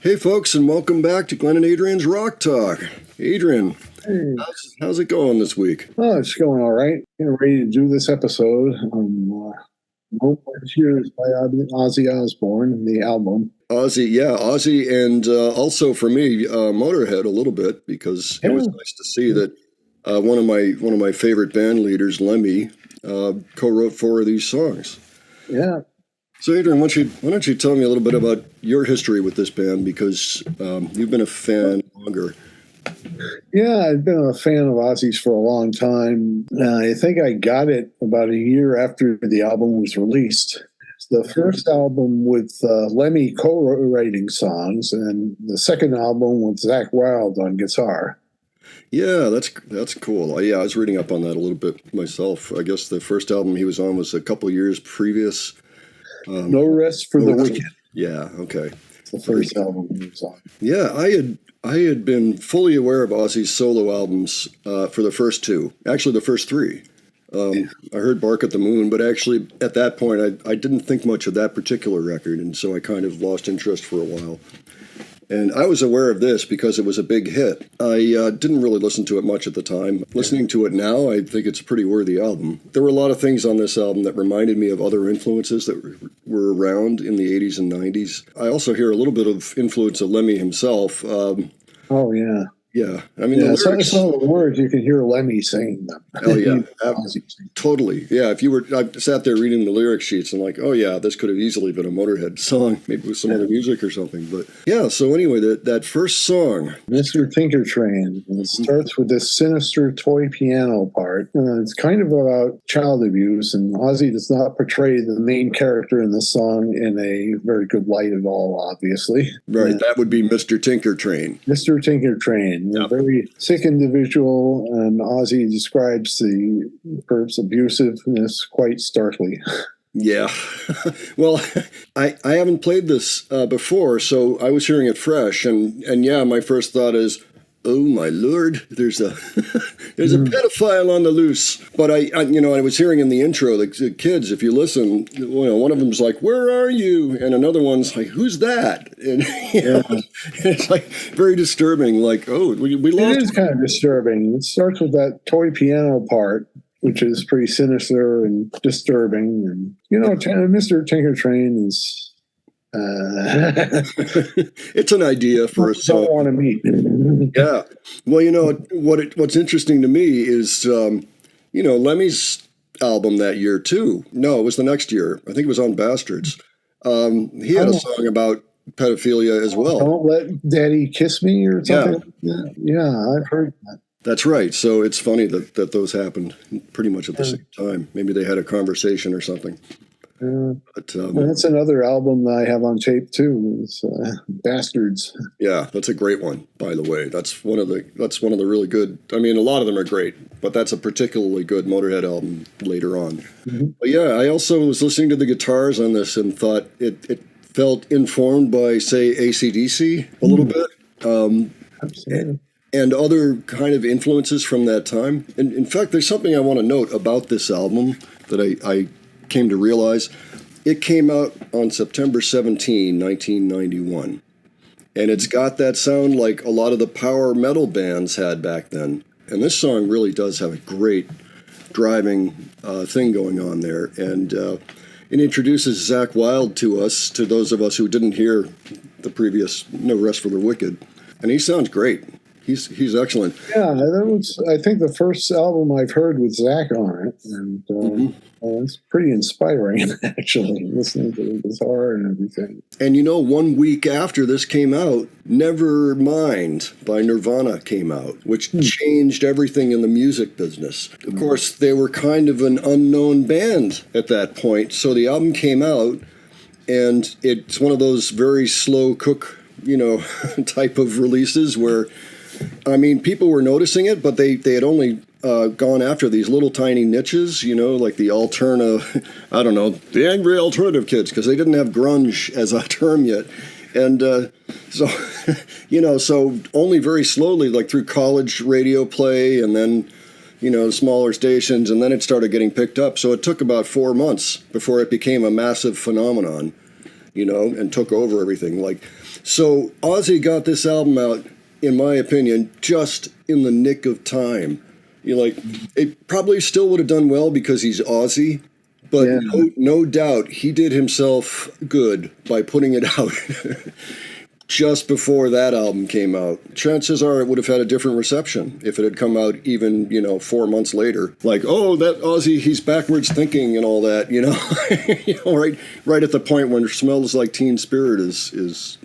Hey, folks, and welcome back to Glenn and Adrian's Rock Talk. Adrian, Hey. how's it going this week? Oh, it's going all right. Getting ready to do this episode. Hope Cheers by Ozzy Osbourne, the album. Ozzy, and also for me, Motorhead a little bit because it was nice to see that one of my favorite band leaders, Lemmy, co-wrote 4 of these songs. Yeah. So, Adrian, why don't you tell me a little bit about your history with this band because you've been a fan longer. Yeah, I've been a fan of Ozzy's for a long time. I think I got it about a year after the album was released. It's the first album with Lemmy co-writing songs, and the second album with Zakk Wylde on guitar. Yeah, that's cool. I was reading up on that a little bit myself. I guess the first album he was on was a couple years previous. No Rest for the Wicked. Yeah, okay. It's the first album he was on. Yeah, I had been fully aware of Ozzy's solo albums for the first 2. Actually, the first 3. I heard Bark at the Moon, but actually at that point I didn't think much of that particular record, and so I kind of lost interest for a while. And I was aware of this because it was a big hit. I didn't really listen to it much at the time. Listening to it now, I think it's a pretty worthy album. There were a lot of things on this album that reminded me of other influences that were around in the 80s and 90s. I also hear a little bit of influence of Lemmy himself. Oh, yeah. Yeah, I mean, the lyrics, some of the words you can hear Lemmy singing them. Oh yeah, totally. Yeah, I sat there reading the lyric sheets and like, oh yeah, this could have easily been a Motorhead song, maybe with some other music or something. But yeah, so anyway, that first song, Mr. Tinkertrain, it starts with this sinister toy piano part. It's kind of about child abuse, and Ozzy does not portray the main character in the song in a very good light at all, obviously. Right, that would be Mr. Tinkertrain. Mr. Tinkertrain. A very sick individual, and Ozzy describes the perp's abusiveness quite starkly. Yeah. Well, I haven't played this before, so I was hearing it fresh, and yeah, my first thought is, oh my lord, there's a pedophile on the loose. But I was hearing in the intro, the kids, if you listen, one of them's like, "Where are you?" and another one's like, "Who's that?" And it's like very disturbing. Like, oh, we lost. It is kind of disturbing. It starts with that toy piano part, which is pretty sinister and disturbing. And Mr. Tinkertrain is. It's an idea for a song. Don't want to meet. Yeah. Well, what's interesting to me is, Lemmy's album that year too. No, it was the next year. I think it was on Bastards. He had a song about pedophilia as well. Don't Let Daddy Kiss Me or something. Yeah, I've heard that. That's right. So it's funny that those happened pretty much at the same time. Maybe they had a conversation or something. But that's another album that I have on tape too. It's Bastards. Yeah, that's a great one, by the way. That's one of the really good. I mean, a lot of them are great, but that's a particularly good Motorhead album later on. Mm-hmm. But yeah, I also was listening to the guitars on this and thought it felt informed by, say, AC/DC a little bit. Absolutely. And other kind of influences from that time. And in fact, there's something I want to note about this album that I came to realize. It came out on September 17, 1991. And it's got that sound like a lot of the power metal bands had back then. And this song really does have a great driving thing going on there. And it introduces Zakk Wylde to us, to those of us who didn't hear the previous No Rest for the Wicked. And he sounds great. He's excellent. Yeah, that was, I think, the first album I've heard with Zakk on it, and it's pretty inspiring, actually, listening to the guitar and everything. And 1 week after this came out, Nevermind by Nirvana came out, which changed everything in the music business. Of course, they were kind of an unknown band at that point, so the album came out, and it's one of those very slow cook, type of releases where, I mean, people were noticing it, but they had only gone after these little tiny niches, like the the angry alternative kids, because they didn't have grunge as a term yet. And so only very slowly, like through college radio play and then, smaller stations, and then it started getting picked up. So it took about 4 months before it became a massive phenomenon. and took over everything. So Ozzy got this album out, in my opinion, just in the nick of time. It probably still would have done well because he's Ozzy, but no doubt he did himself good by putting it out just before that album came out. Chances are it would have had a different reception if it had come out even, 4 months later. That Ozzy, he's backwards thinking and all that, right at the point when Smells Like Teen Spirit is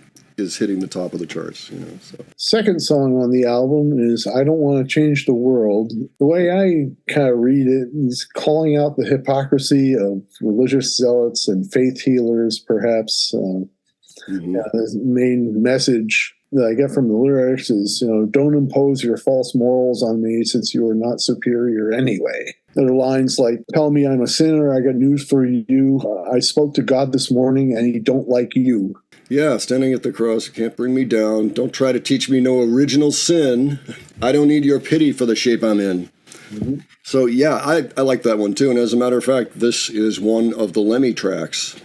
hitting the top of the charts, So. Second song on the album is I Don't Want to Change the World. The way I kind of read it is calling out the hypocrisy of religious zealots and faith healers, perhaps. The main message that I get from the lyrics is, don't impose your false morals on me since you are not superior anyway. There are lines like, tell me I'm a sinner, I got news for you. I spoke to God this morning and he don't like you. Yeah, standing at the cross, you can't bring me down. Don't try to teach me no original sin. I don't need your pity for the shape I'm in. Mm-hmm. So, yeah, I like that one, too. And as a matter of fact, this is one of the Lemmy tracks,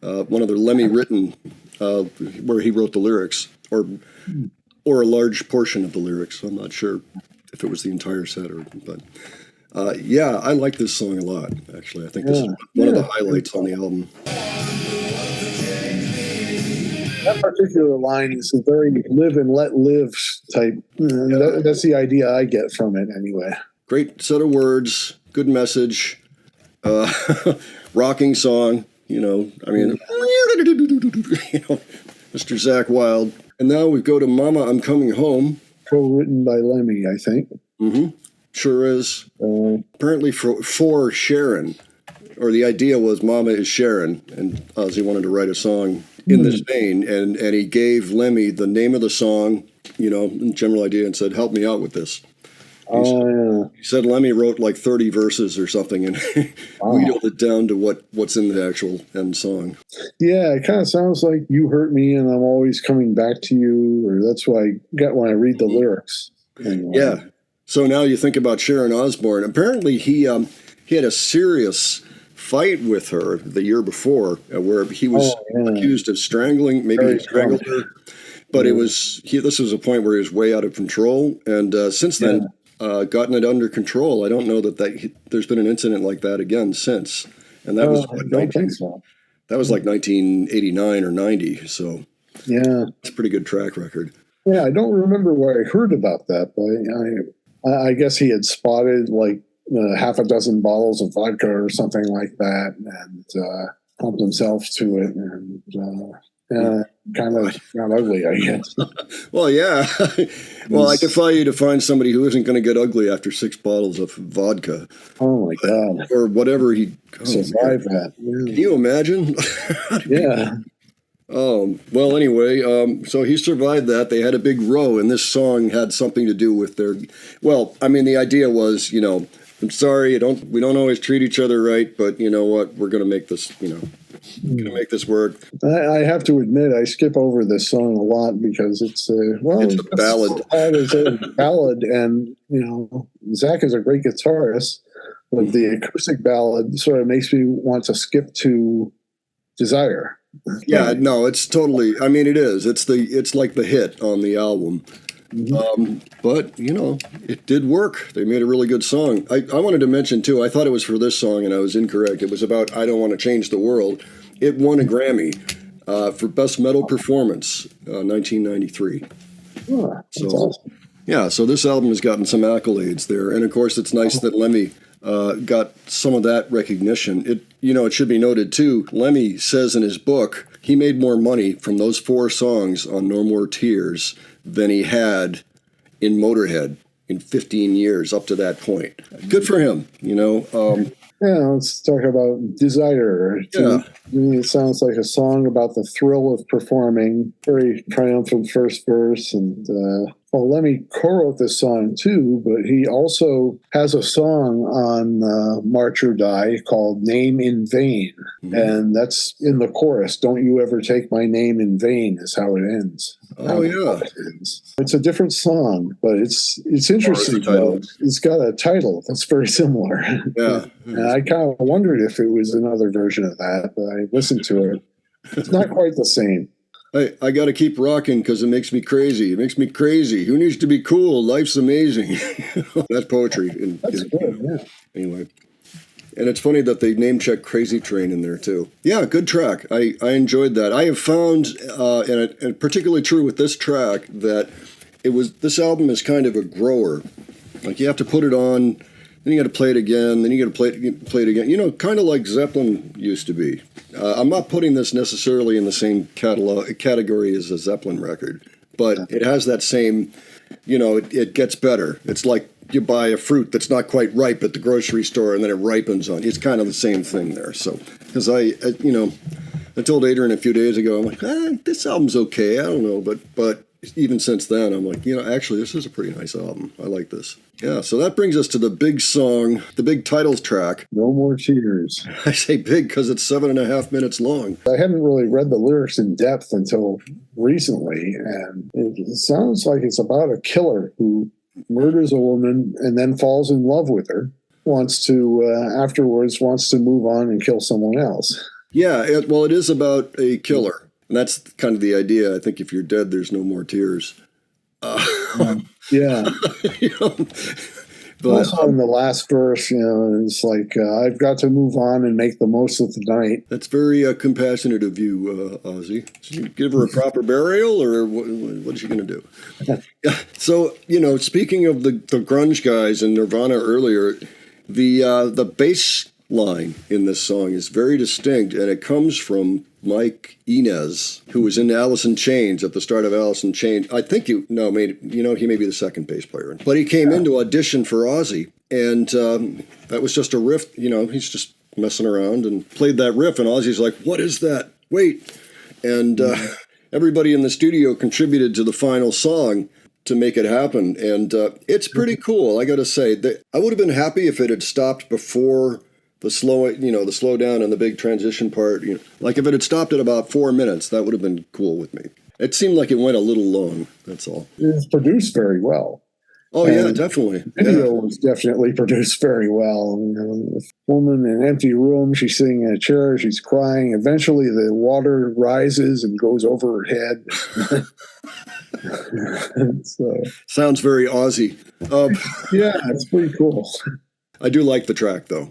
one of the Lemmy written, where he wrote the lyrics, or a large portion of the lyrics. I'm not sure if it was the entire set, but I like this song a lot, actually. I think this is one of the highlights on the album. That particular line is a very live and let live type. That's the idea I get from it anyway. Great set of words, good message, rocking song, Mr. Zakk Wylde. And now we go to Mama, I'm Coming Home. Co-written by Lemmy, I think. Mm-hmm. Sure is. Apparently for Sharon, or the idea was Mama is Sharon, and Ozzy wanted to write a song in this vein, and he gave Lemmy the name of the song, general idea, and said, help me out with this. He said Lemmy wrote 30 verses or something and wheedled it down to what's in the actual end song. Yeah, it kind of sounds like you hurt me and I'm always coming back to you, or that's what I get when I read the lyrics. Anyway. Yeah. So now you think about Sharon Osbourne. Apparently he had a serious fight with her the year before where he was accused of strangling. Maybe he strangled her. But this was a point where he was way out of control. And since then, gotten it under control. I don't know that there's been an incident like that again since. And that was I don't think so. That was 1989 or 90. So it's a pretty good track record. Yeah, I don't remember where I heard about that, but I guess he had spotted half a dozen bottles of vodka or something like that, and pumped himself to it, and kind of got ugly, I guess. Well, yeah. Well, I defy you to find somebody who isn't going to get ugly after 6 bottles of vodka. Oh my God! Or whatever he survived that. Yeah. Can you imagine? Yeah. Well, anyway, so he survived that. They had a big row, and this song had something to do with their. Well, I mean, the idea was, I'm sorry, we don't always treat each other right, but you know what? We're going to make this, going to make this work. I have to admit, I skip over this song a lot because it's a ballad. It's a ballad, and Zakk is a great guitarist, but the acoustic ballad sort of makes me want to skip to Desire. Yeah, no, it's totally. I mean, it is. It's like the hit on the album. Mm-hmm. But it did work. They made a really good song. I wanted to mention too. I thought it was for this song, and I was incorrect. It was about "I Don't Want to Change the World." It won a Grammy for Best Metal Performance, 1993. Oh, that's awesome. Yeah, so this album has gotten some accolades there, and of course, it's nice that Lemmy got some of that recognition. It should be noted too. Lemmy says in his book he made more money from those 4 songs on No More Tears than he had in Motorhead in 15 years up to that point. Good for him, let's talk about Desire. To me, it sounds like a song about the thrill of performing. Very triumphant first verse, and Lemmy co-wrote this song too, but he also has a song on March or Die called Name in Vain. Mm-hmm. And that's in the chorus. Don't you ever take my name in vain is how it ends. Oh, yeah. It's a different song, but it's interesting, though. It's got a title that's very similar. Yeah. And I kind of wondered if it was another version of that, but I listened to it. It's not quite the same. I got to keep rocking because it makes me crazy. It makes me crazy. Who needs to be cool? Life's amazing. That's poetry. That's good, yeah. Anyway. And it's funny that they name check Crazy Train in there too. Yeah, good track. I enjoyed that. I have found, and particularly true with this track, that this album is kind of a grower. Like you have to put it on, then you got to play it again, then you got to play it again. You know, kind of like Zeppelin used to be. I'm not putting this necessarily in the same category as a Zeppelin record, but it has that same, it gets better. It's like you buy a fruit that's not quite ripe at the grocery store and then it ripens on you. It's kind of the same thing there. So, because I told Adrian a few days ago, I'm like, this album's okay. I don't know, but even since then, I'm like, actually, this is a pretty nice album. I like this. Yeah, so that brings us to the big song, the big titles track. No More Tears. I say big because it's 7.5 minutes long. I hadn't really read the lyrics in depth until recently, and it sounds like it's about a killer who murders a woman and then falls in love with her, afterwards wants to move on and kill someone else. Yeah, it is about a killer. And that's kind of the idea. I think if you're dead, there's no more tears. Yeah. But also in the last verse, it's like, I've got to move on and make the most of the night. That's very compassionate of you, Ozzy. Should you give her a proper burial, or what is she going to do? Yeah. So, speaking of the grunge guys and Nirvana earlier, the bass line in this song is very distinct, and it comes from Mike Inez, who was in Alice in Chains at the start of Alice in Chains. I think he may be the second bass player. But he came in to audition for Ozzy, and that was just a riff. He's just messing around and played that riff, and Ozzy's like, "What is that? Wait!" And everybody in the studio contributed to the final song to make it happen, and it's pretty cool. I got to say, I would have been happy if it had stopped before the slow down and the big transition part. Like if it had stopped at about 4 minutes, that would have been cool with me. It seemed like it went a little long. That's all. It was produced very well. Oh, yeah, definitely. The video was definitely produced very well. The woman in an empty room, she's sitting in a chair, she's crying. Eventually, the water rises and goes over her head. Sounds very Aussie. Yeah, it's pretty cool. I do like the track, though.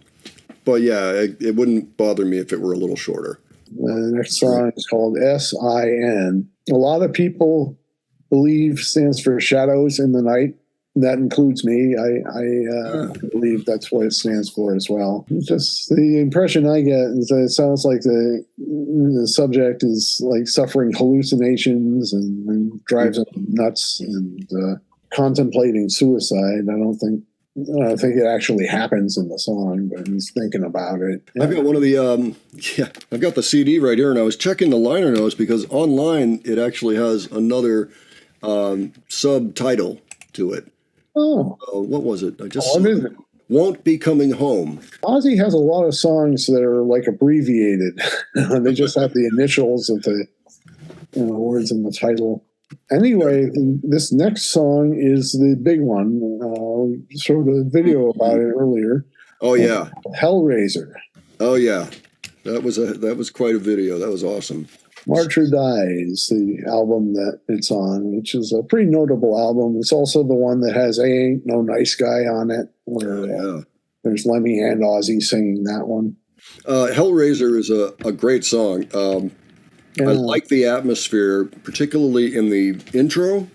But yeah, it wouldn't bother me if it were a little shorter. The next song is called S.I.N. A lot of people believe stands for Shadows in the Night. That includes me. I believe that's what it stands for as well. Just the impression I get is that it sounds like the subject is like suffering hallucinations and drives him nuts and contemplating suicide. I don't think it actually happens in the song, but he's thinking about it. Yeah. I've got one of the, I've got the CD right here, and I was checking the liner notes because online it actually has another subtitle to it. Oh. What was it? What is it? Won't Be Coming Home. Ozzy has a lot of songs that are like abbreviated. They just have the initials of the words in the title. Anyway, this next song is the big one. We showed a video about it earlier. Oh yeah, Hellraiser. Oh yeah, that was quite a video. That was awesome. March or Die is the album that it's on, which is a pretty notable album. It's also the one that has Ain't No Nice Guy on it, where there's Lemmy and Ozzy singing that one. Hellraiser is a great song. I like the atmosphere, particularly in the intro,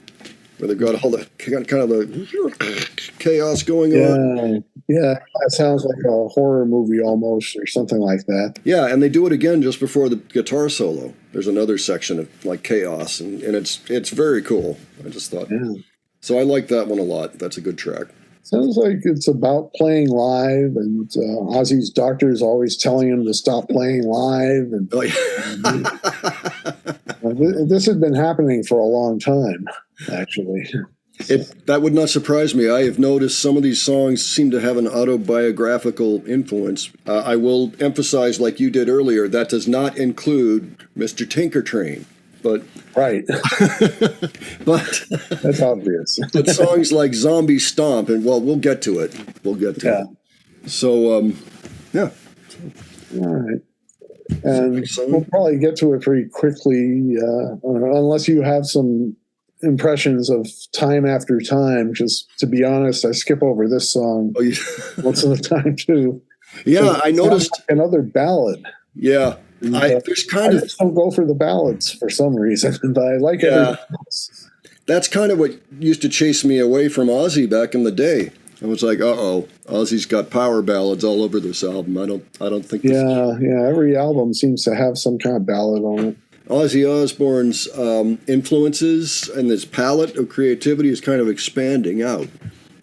where they've got all the kind of the chaos going on. Yeah, that sounds like a horror movie almost, or something like that. Yeah, and they do it again just before the guitar solo. There's another section of like chaos, and it's very cool. I just thought. Yeah. So I like that one a lot. That's a good track. Sounds like it's about playing live, and Ozzy's doctor is always telling him to stop playing live. And this had been happening for a long time, actually. That would not surprise me. I have noticed some of these songs seem to have an autobiographical influence. I will emphasize, like you did earlier, that does not include Mr. Tinkertrain. But right, but that's obvious. But songs like Zombie Stomp, and we'll get to it. We'll get to it. So, yeah. All right. And we'll probably get to it pretty quickly, unless you have some impressions of Time After Time. Just to be honest, I skip over this song most of the time too. Yeah, I noticed like another ballad. Yeah, And, there's kind I of just don't go for the ballads for some reason, but I like everything else. That's kind of what used to chase me away from Ozzy back in the day. I was like, Ozzy's got power ballads all over this album. I don't think. Every album seems to have some kind of ballad on it. Ozzy Osbourne's influences and his palette of creativity is kind of expanding out,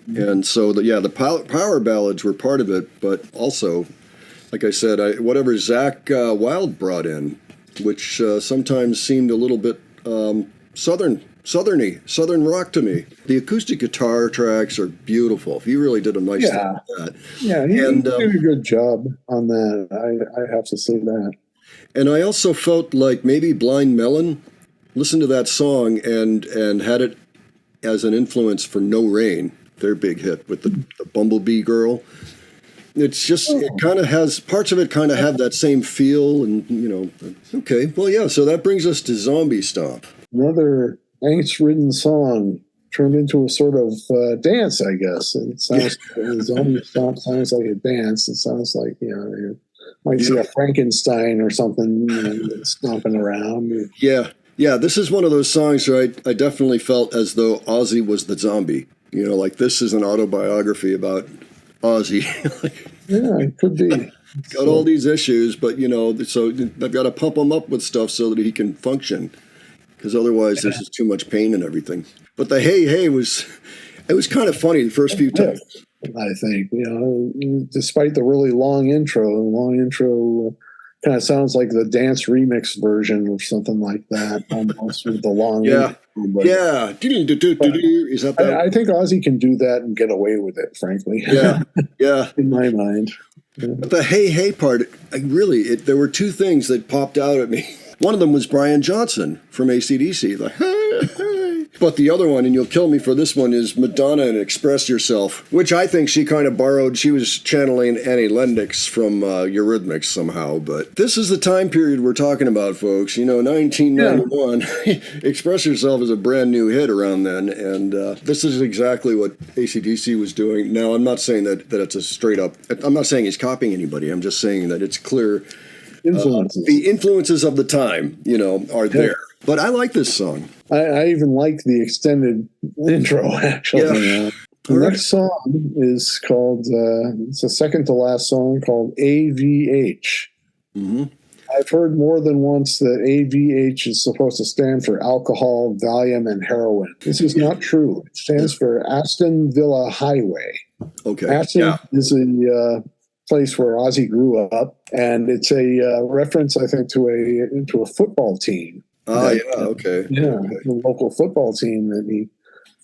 and so the power ballads were part of it, but also, like I said, whatever Zakk Wylde brought in, which sometimes seemed a little bit southern rock to me. The acoustic guitar tracks are beautiful. He really did a nice job with that. Yeah, he did a good job on that. I have to say that. And I also felt like maybe Blind Melon listened to that song and had it as an influence for No Rain, their big hit with the Bumblebee Girl. It's just, it kind of has, parts of it kind of have that same feel and, okay. Well, yeah, so that brings us to Zombie Stomp. Another angst-ridden song turned into a sort of dance, I guess. It sounds, Zombie Stomp sounds like a dance. It sounds like, you might see a Frankenstein or something stomping around. Yeah, this is one of those songs where I definitely felt as though Ozzy was the zombie. Like this is an autobiography about Ozzy. Yeah, it could be. Got all these issues, but so I've got to pump him up with stuff so that he can function, because otherwise there's just too much pain and everything. But the hey was kind of funny the first few times. I think despite the really long intro kind of sounds like the dance remix version or something like that, almost with the long intro. Yeah. Is that? I think Ozzy can do that and get away with it, frankly. Yeah. In my mind. Yeah. But the hey part, there were two things that popped out at me. One of them was Brian Johnson from AC/DC, like hey. But the other one, and you'll kill me for this one, is Madonna and Express Yourself, which I think she kind of borrowed. She was channeling Annie Lennox from Eurythmics somehow. But this is the time period we're talking about, folks. 1991. Express Yourself is a brand new hit around then. And this is exactly what AC/DC was doing. Now, I'm not saying that it's a straight up, I'm not saying he's copying anybody. I'm just saying that it's clear. The influences of the time, are there. But I like this song. I even like the extended intro, actually. Yeah. The next song is called, it's the second to last song, called AVH. Mm-hmm. I've heard more than once that AVH is supposed to stand for alcohol, Valium, and heroin. This is not true. It stands for Aston Villa Highway. Okay. Aston is a place where Ozzy grew up, and it's a reference, I think, to a football team. Okay. Yeah, the local football team that he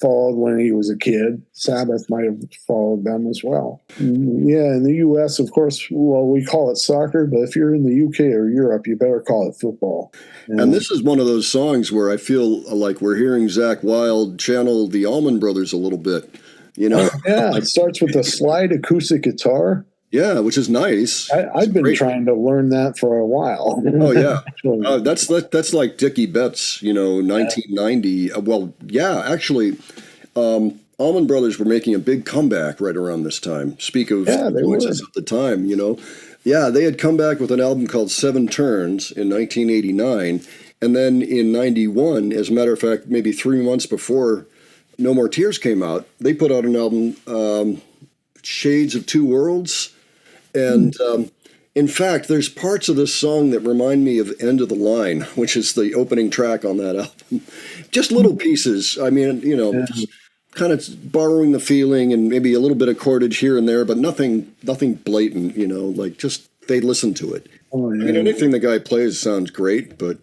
followed when he was a kid. Sabbath might have followed them as well. Yeah, in the U.S., of course, we call it soccer, but if you're in the U.K. or Europe, you better call it football. And this is one of those songs where I feel like we're hearing Zakk Wylde channel the Allman Brothers a little bit, Yeah, it starts with a slide acoustic guitar. Yeah, which is nice. I've been trying to learn that for a while. Oh yeah, that's like Dickie Betts, 1990. Well, yeah, actually, Allman Brothers were making a big comeback right around this time. Speak of influences at the time, Yeah, they had come back with an album called Seven Turns in 1989, and then in 91, as a matter of fact, maybe 3 months before No More Tears came out, they put out an album, Shades of Two Worlds. And in fact, there's parts of this song that remind me of End of the Line, which is the opening track on that album. Just little pieces. I mean, just kind of borrowing the feeling and maybe a little bit of chordage here and there, but nothing blatant, like just they listen to it. Oh, yeah. Anything the guy plays sounds great, but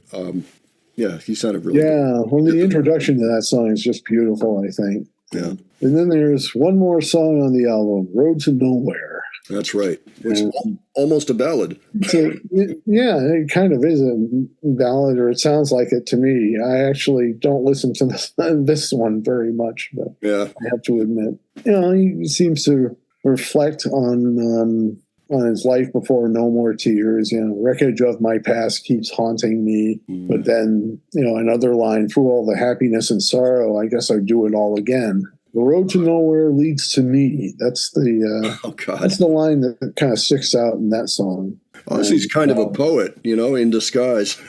he sounded really good. Yeah, well, the introduction to that song is just beautiful, I think. Yeah. And then there's one more song on the album, Road to Nowhere. That's right. Which is almost a ballad. It kind of is a ballad, or it sounds like it to me. I actually don't listen to this one very much, but I have to admit. He seems to reflect on on his Life Before No More Tears, wreckage of my past keeps haunting me. But then, another line, through all the happiness and sorrow, I guess I'd do it all again. The road to nowhere leads to me. That's the that's the line that kind of sticks out in that song. Ozzy's kind of a poet, in disguise.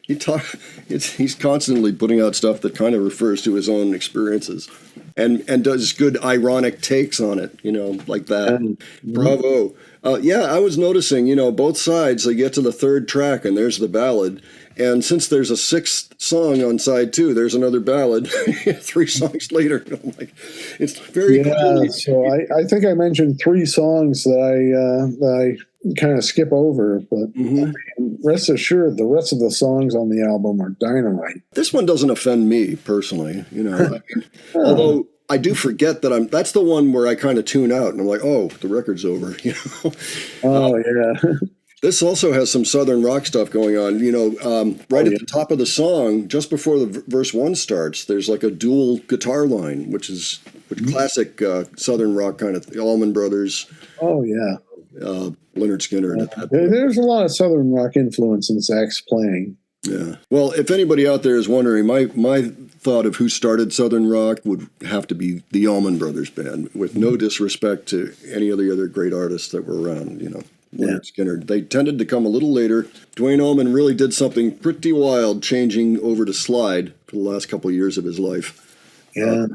He's constantly putting out stuff that kind of refers to his own experiences, and does good ironic takes on it, like that. Bravo. I was noticing, both sides, they get to the third track and there's the ballad. And since there's a sixth song on side 2, there's another ballad 3 songs later. I'm like, it's very cool. So I think I mentioned 3 songs that I kind of skip over, but rest assured, the rest of the songs on the album are dynamite. This one doesn't offend me personally, although I do forget that that's the one where I kind of tune out and I'm like, oh, the record's over, This also has some Southern rock stuff going on. Right at the top of the song, just before the verse 1 starts, there's like a dual guitar line, which classic Southern rock kind of the Allman Brothers. Oh, yeah. Leonard Skinner. There's a lot of Southern rock influence in Zakk's playing. Yeah. Well, if anybody out there is wondering, my thought of who started Southern rock would have to be the Allman Brothers Band, with no disrespect to any of the other great artists that were around, Leonard Skinner. They tended to come a little later. Duane Allman really did something pretty wild, changing over to slide for the last couple of years of his life. Yeah.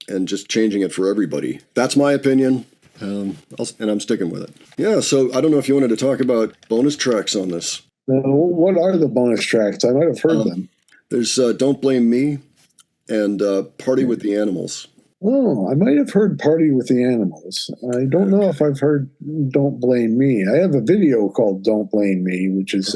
And just changing it for everybody. That's my opinion, and I'm sticking with it. Yeah, so I don't know if you wanted to talk about bonus tracks on this. What are the bonus tracks? I might have heard them. There's Don't Blame Me and Party with the Animals. Oh, I might have heard Party with the Animals. I don't know if I've heard Don't Blame Me. I have a video called Don't Blame Me, which is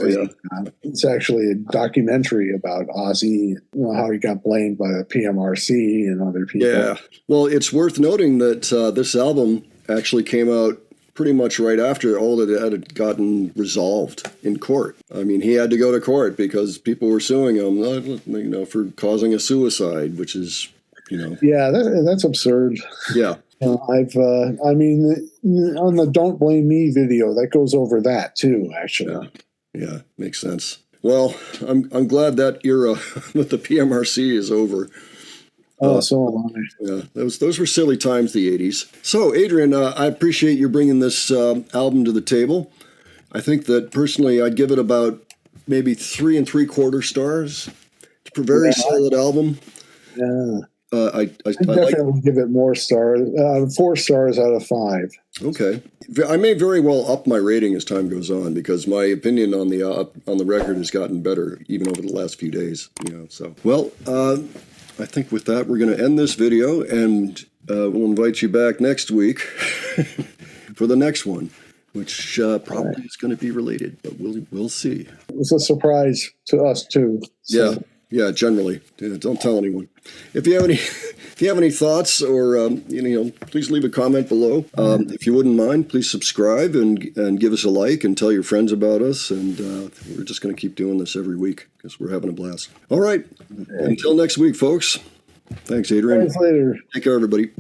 it's actually a documentary about Ozzy, how he got blamed by the PMRC and other people. Yeah. Well, it's worth noting that this album actually came out pretty much right after all that had gotten resolved in court. I mean, he had to go to court because people were suing him, for causing a suicide, which is... Yeah, that's absurd. Yeah. On the Don't Blame Me video, that goes over that too, actually. Yeah, makes sense. Well, I'm glad that era with the PMRC is over. So am I. Yeah, those were silly times, the 80s. So, Adrian, I appreciate you bringing this album to the table. I think that personally, I'd give it about maybe 3 3/4 stars. It's a very solid album. Yeah. I definitely give it more stars. 4 stars out of 5. Okay, I may very well up my rating as time goes on because my opinion on the record has gotten better even over the last few days. So I think with that we're going to end this video and we'll invite you back next week for the next one, which probably is going to be related, but we'll see. It was a surprise to us too. So. Yeah, generally. Don't tell anyone. If you have any thoughts or please leave a comment below. If you wouldn't mind, please subscribe and give us a like and tell your friends about us. And we're just going to keep doing this every week because we're having a blast. All right. Until next week, folks. Thanks, Adrian. Thanks later. Take care, everybody.